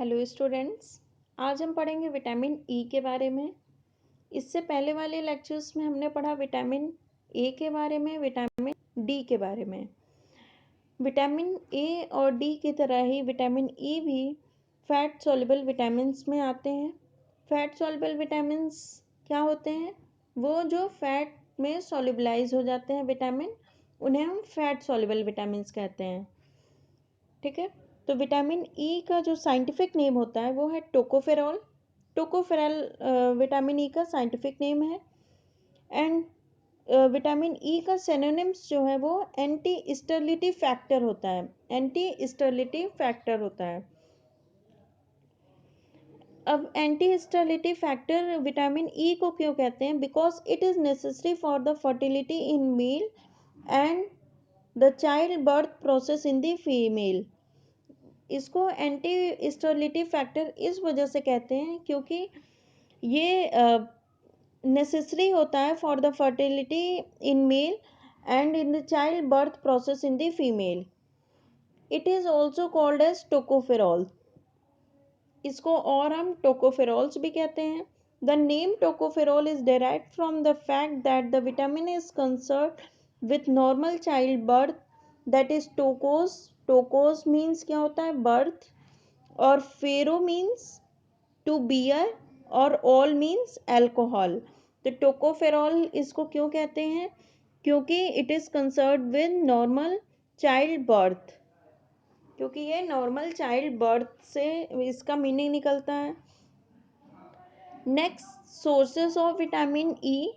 Hello students. आज हम पढ़ेंगे विटामिन ई के बारे में। इससे पहले वाले लेक्चर्स में हमने पढ़ा विटामिन ए के बारे में, विटामिन डी के बारे में। विटामिन ए और डी की तरह ही विटामिन ई भी फैट सॉल्युबल विटामिन्स में आते हैं। फैट सॉल्युबल विटामिन्स क्या होते हैं? वो जो फैट में सॉल्युबलाइज हो जाते हैं विटामिन, उन्हें हम फैट सॉल्युबल विटामिन्स कहते हैं। ठीक है, तो विटामिन ई का जो साइंटिफिक नेम होता है वो है टोकोफेरॉल। टोकोफेरॉल विटामिन ई का साइंटिफिक नेम है। एंड विटामिन ई का सिनोनिम्स जो है वो एंटी स्टेरिलिटी फैक्टर होता है। एंटी स्टेरिलिटी फैक्टर होता है। अब anti sterility factor vitamin E को क्यों कहते हैं? Because it is necessary for the fertility in male and the child birth process in the female. इसको एंटी स्टेरिलिटी फैक्टर इस वजह से कहते हैं क्योंकि ये नेसेसरी होता है for the fertility in male and in the child birth process in the female. It is also called as tocopherol. इसको और हम टोकोफेरॉल्स भी कहते हैं। The name tocopherol is derived from the fact that the vitamin is concern with normal child birth, that is tokos. Tokos means क्या होता है? Birth. और फेरो मीन्स टू बियर और ऑल मीन्स एल्कोहल। तो tocopherol इसको क्यों कहते हैं? क्योंकि it is concern with normal child birth, क्योंकि ये नॉर्मल चाइल्ड बर्थ से इसका मीनिंग निकलता है। Next sources of vitamin E,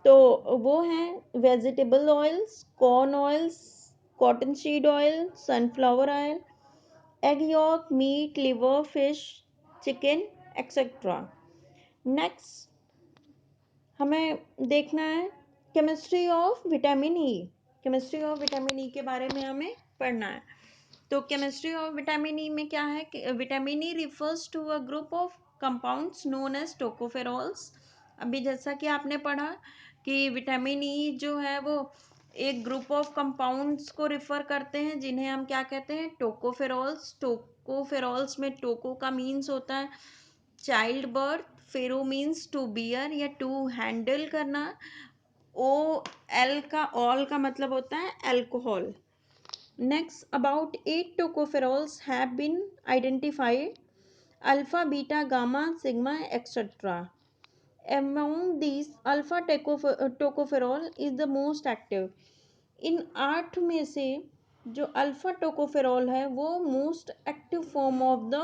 तो वो हैं vegetable oils, corn oils, cotton seed oil, sunflower oil, egg yolk, meat, liver, fish, chicken etcetera. Next हमें देखना है chemistry of vitamin E. Chemistry of vitamin E के बारे में हमें पढ़ना है। तो केमिस्ट्री ऑफ विटामिन ई में क्या है कि vitamin E refers to a group of compounds known as tocopherols. अभी जैसा कि आपने पढ़ा कि विटामिन ई जो है वो एक ग्रुप ऑफ कंपाउंड्स को रिफर करते हैं जिन्हें हम क्या कहते हैं? टोकोफेरॉल्स। टोकोफेरॉल्स में टोको का मीन्स होता है child birth, phero means to bear या टू हैंडल करना, ओ एल का ऑल का मतलब होता है alcohol. Next, about 8 tocopherols have been identified: alpha, beta, gamma, sigma, etc. Among these, alpha tocopherol is the most active. इन 8 में से जो अल्फा टोकोफेरॉल है वो most active form of the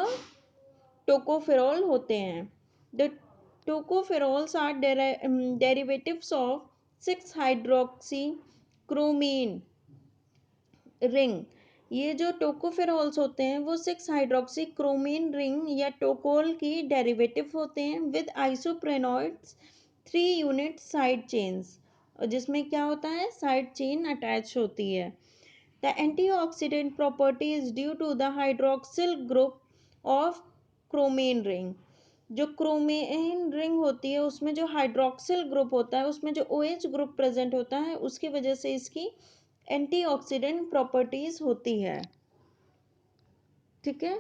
tocopherol होते हैं। The tocopherols are derivatives of 6 hydroxy chromene ring. ये जो टोकोफेरॉल्स होते हैं वो 6 हाइड्रोक्सी क्रोमीन रिंग या टोकोल की डेरिवेटिव होते हैं विद आइसोप्रेनॉइड्स 3 यूनिट साइड चेन्स, और जिसमें क्या होता है? साइड चेन अटैच होती है। The antioxidant property is due to the hydroxyl group of chromene ring. जो क्रोमीन रिंग होती है उसमें जो हाइड्रोक्सिल ग्रुप होता है, उसमें जो OH ग्रुप प्रेजेंट होता है, उसकी वजह से इसकी एंटीऑक्सीडेंट प्रॉपर्टीज होती है। ठीक है,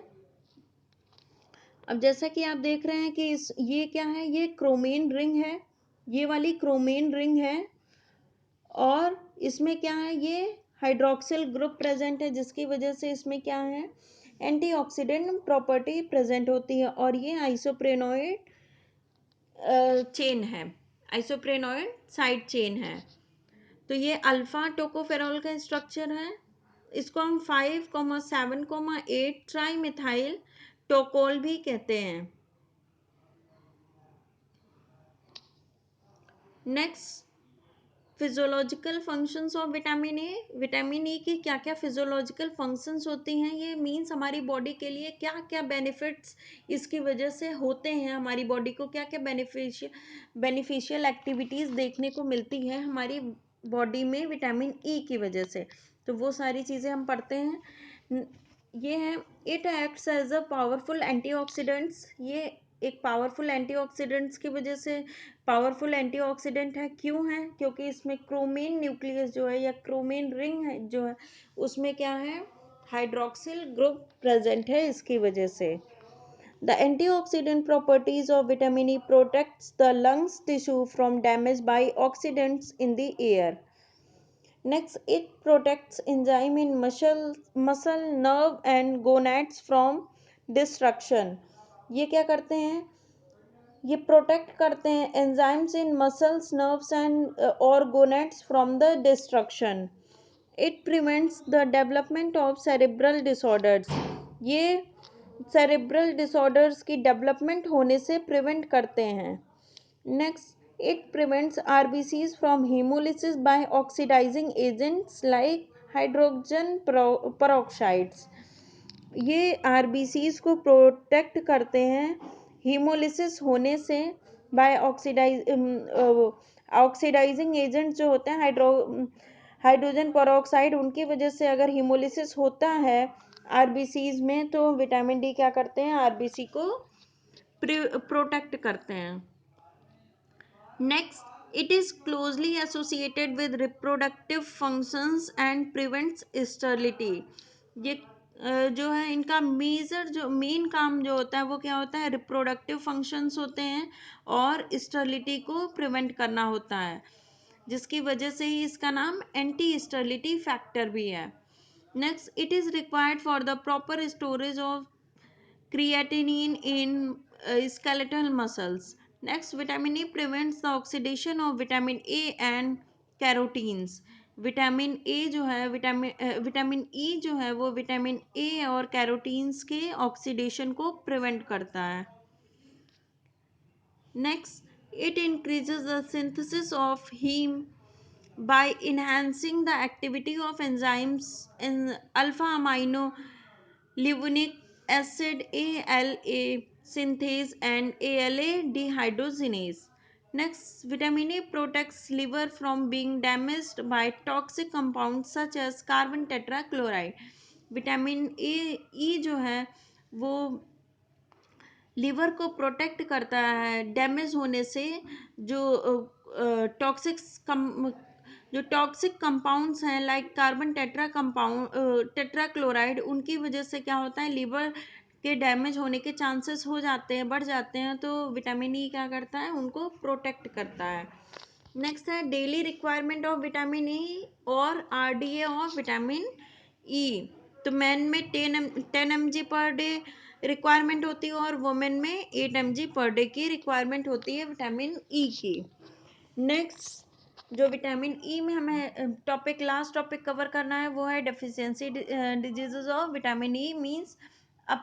अब जैसा कि आप देख रहे हैं कि ये क्या है? ये क्रोमीन रिंग है, ये वाली क्रोमीन रिंग है, और इसमें क्या है? ये हाइड्रोक्सिल ग्रुप प्रेजेंट है जिसकी वजह से इसमें क्या है? एंटीऑक्सीडेंट प्रॉपर्टी प्रेजेंट होती है, और ये आइसोप्रेनॉइड चेन है, आइसोप्रेनॉइड साइड चेन है। तो ये अल्फा टोकोफेरॉल का स्ट्रक्चर है। इसको हम 5,7,8 ट्राई मिथाइल टोकोल भी कहते हैं। Next, physiological functions of vitamin A. Vitamin E की क्या क्या फिजियोलॉजिकल फंक्शंस होती हैं? ये मीन्स हमारी बॉडी के लिए क्या क्या बेनिफिट्स इसकी वजह से होते हैं, हमारी बॉडी को क्या क्या बेनिफिशियल एक्टिविटीज़ देखने को मिलती है हमारी बॉडी में विटामिन ई की वजह से। तो वो सारी चीज़ें हम पढ़ते हैं। ये है, it acts as a powerful antioxidants. ये एक पावरफुल एंटीऑक्सीडेंट्स की वजह से पावरफुल एंटीऑक्सीडेंट है। क्यों है? क्योंकि इसमें क्रोमीन न्यूक्लियस जो है या क्रोमीन रिंग है जो है उसमें क्या है? हाइड्रोक्सिल ग्रुप प्रेजेंट है, इसकी वजह से। The antioxidant properties of vitamin E protects the lungs tissue from damage by oxidants in the air. Next, it protects enzyme in muscle, nerve and gonads from destruction. ये क्या करते हैं? ये protect करते हैं enzymes in muscles nerves and और gonads from the destruction. It prevents the development of cerebral disorders. ये cerebral disorders की डेवलपमेंट होने से प्रिवेंट करते हैं. Next, it prevents RBCs from hemolysis by oxidizing agents like hydrogen peroxides. ये RBCs को protect करते हैं हीमोलिसिस होने से बाय ऑक्सीडाइजिंग एजेंट जो होते हैं हाइड्रोजन पेरोक्साइड, उनकी वजह से अगर हीमोलिसिस होता है आरबीसीज में तो विटामिन डी क्या करते हैं? आरबीसी को प्रोटेक्ट करते हैं. Next, it is closely associated with reproductive functions and prevents sterility. ये जो है इनका मेजर जो मेन काम जो होता है वो क्या होता है? रिप्रोडक्टिव फंक्शंस होते हैं और स्टर्लिटी को प्रिवेंट करना होता है, जिसकी वजह से ही इसका नाम एंटी स्टर्लिटी फैक्टर भी है. Next, it is required for the proper storage of creatinine in skeletal muscles. Next, vitamin E prevents the oxidation of vitamin A and carotenes. Vitamin A जो है विटामिन ई जो है वो vitamin A और carotenes के oxidation को prevent करता है. Next, it increases the synthesis of heme by enhancing the activity of enzymes in alpha amino levulinic acid ALA synthase and ALA dehydrogenase. Next, vitamin A protects liver from being damaged by toxic compounds such as carbon tetrachloride. Vitamin A जो है वो liver को protect करता है damage होने से. जो toxic जो टॉक्सिक कंपाउंड्स हैं लाइक कार्बन टेट्राक्लोराइड, उनकी वजह से क्या होता है? लिवर के डैमेज होने के चांसेस हो जाते हैं, बढ़ जाते हैं. तो विटामिन ई क्या करता है? उनको प्रोटेक्ट करता है. नेक्स्ट है डेली रिक्वायरमेंट ऑफ विटामिन ई और आरडीए ऑफ विटामिन ई. तो मैन में 10 mg पर डे रिक्वायरमेंट होती है और वुमेन में 8 mg पर डे की रिक्वायरमेंट होती है विटामिन ई की. नेक्स्ट, जो विटामिन ई में हमें लास्ट टॉपिक कवर करना है वो है deficiency diseases of vitamin E. Means अब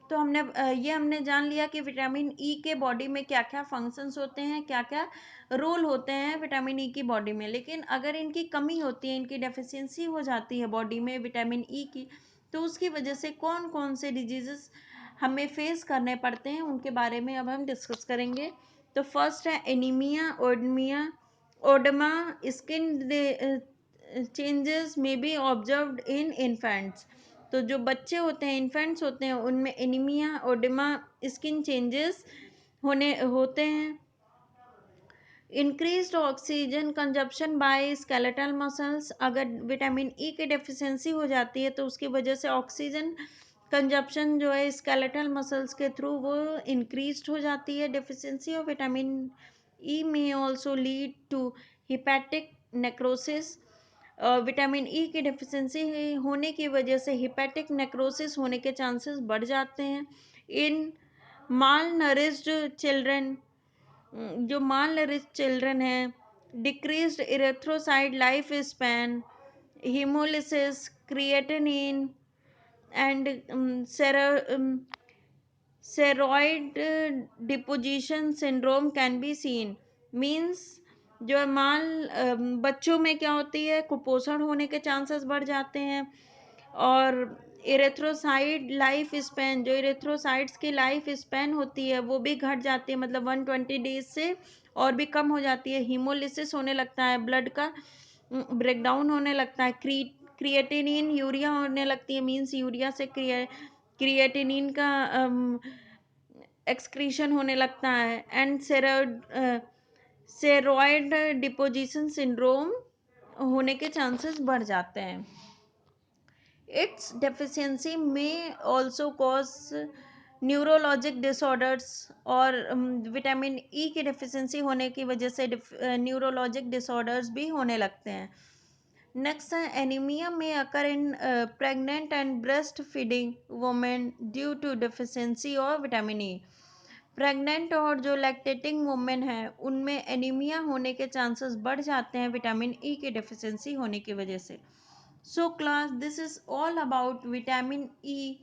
तो हमने जान लिया कि विटामिन ई के बॉडी में क्या क्या फंक्शंस होते हैं, क्या क्या रोल होते हैं विटामिन ई की बॉडी में. लेकिन अगर इनकी कमी होती है, इनकी डेफिशिएंसी हो जाती है बॉडी में विटामिन ई की, तो उसकी वजह से कौन कौन से डिजीजेस हमें फेस करने पड़ते हैं उनके बारे में अब हम डिस्कस करेंगे. तो फर्स्ट है एनीमिया, ओडमा. स्किन चेंजेस में बी ऑब्जर्व्ड इन इन्फेंट्स. तो जो बच्चे होते हैं, इन्फेंट्स होते हैं, उनमें एनीमिया, ओडेमा, स्किन चेंजेस होते हैं. Increased oxygen consumption by skeletal muscles. अगर विटामिन ई की डेफिशिएंसी हो जाती है तो उसकी वजह से ऑक्सीजन कंजप्शन जो है स्केलेटल मसल्स के थ्रू वो इंक्रीज्ड हो जाती है. डेफिशिएंसी ऑफ विटामिन ई में also lead to hepatic necrosis. Vitamin E की डेफिशिएंसी होने की वजह से हिपैटिक नेक्रोसिस होने के चांसेस बढ़ जाते हैं. इन माल नरिश्ड चिल्ड्रन, जो माल नरिश्ड चिल्ड्रन हैं, decreased erythrocyte life span, haemolysis, creatinine and ceroid deposition syndrome can be seen. Means जो बच्चों में क्या होती है? कुपोषण होने के चांसेस बढ़ जाते हैं. और इरेथ्रोसाइट लाइफ स्पैन, जो इरेथ्रोसाइट्स की लाइफ स्पैन होती है वो भी घट जाती है, मतलब 120 डेज से और भी कम हो जाती है. हीमोलिसिस होने लगता है, ब्लड का ब्रेकडाउन होने लगता है. क्रिएटिनिन यूरिया होने लगती है, मीन्स यूरिया से क्रिएटिनिन का एक्सक्रीशन होने लगता है. एंड सेरॉइड डिपोजिशन सिंड्रोम होने के चांसेस बढ़ जाते हैं. Its deficiency may also cause neurologic disorders और विटामिन ई की डिफिशिएंसी होने की वजह से न्यूरोलॉजिक डिसऑर्डर्स भी होने लगते हैं. नेक्स्ट है एनीमिया में occur in pregnant and breast feeding women due to deficiency of vitamin E. Pregnant और जो लैक्टेटिंग वुमेन है उनमें एनीमिया होने के चांसेस बढ़ जाते हैं विटामिन ई की डेफिशिएंसी होने की वजह से. So class this is all about vitamin E.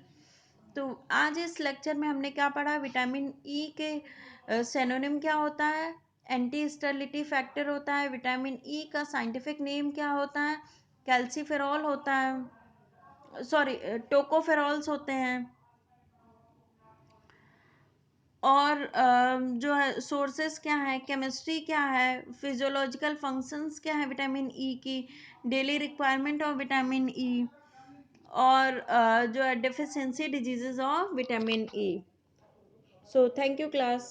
तो आज इस लेक्चर में हमने क्या पढ़ा, विटामिन ई के सिनोनिम क्या होता है, एंटी स्टेरिलिटी फैक्टर होता है, विटामिन ई का साइंटिफिक नेम क्या होता है, कैल्सीफेरॉल होता है, सॉरी टोकोफेरॉल्स होते हैं, और जो है सोर्सेस क्या है, केमिस्ट्री क्या है, फिजियोलॉजिकल फंक्शंस क्या है विटामिन ई की, डेली रिक्वायरमेंट ऑफ विटामिन ई, और जो है deficiency diseases of vitamin E. So thank you class.